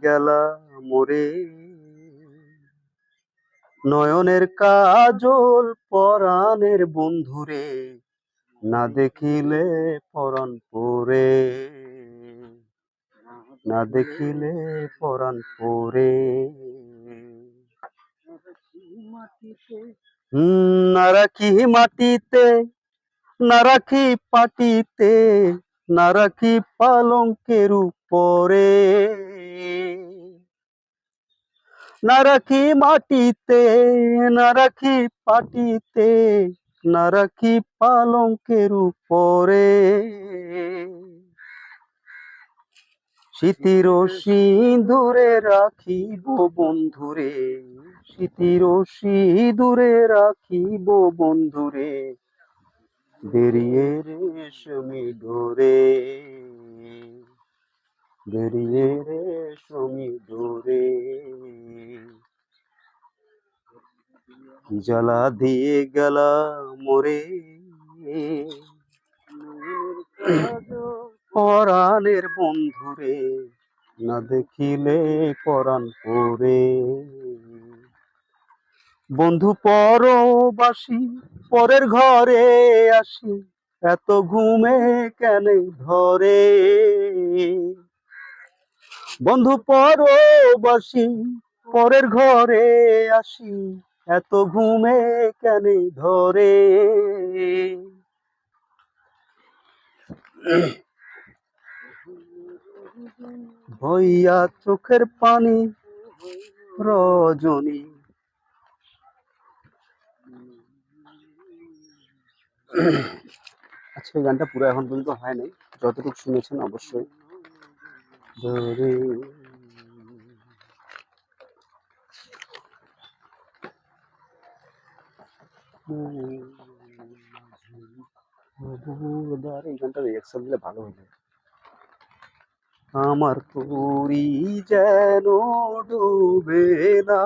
গেলা মোরে, নয়নের কাজল পরাণের বন্ধুরে, না দেখিলে পরাণ পরে, না দেখিলে পরাণ পরে। না রাখি মাটিতে, না রাখি পাটিতে, না রাখি পালঙ্কের উপরে, না রাখি মাটিতে, না রাখি পাটিতে, না রাখি পালঙ্কের উপরে। স্মৃতির সিঁদুরে রাখিব বন্ধুরে, স্মৃতির সিঁদুরে রাখিব বন্ধুরে, বেরিয়ে রেশমি ডোরে, বেরিয়ে রেশমি ডোরে। কি জ্বালা দিয়ে গেলা মোরে, পরাণের বন্ধুরে, না দেখিলে পরাণ পরে। বন্ধু পরবাসী পরের ঘরে আসি, এত ঘুমে কেন ধরে। বন্ধু পরবাসী পরের ঘরে আসি, এত ঘুমে কেন ধরে। ভইয়া চোখের পানি রজনী, আজকে গানটা পুরো এখন পর্যন্ত হয় নাই, যতটুকু শুনেছেন অবশ্যই ধরে। এই গানটা রিয়াকশন দিলে ভালো হইবে। আমার তরি যেন ডুবে না।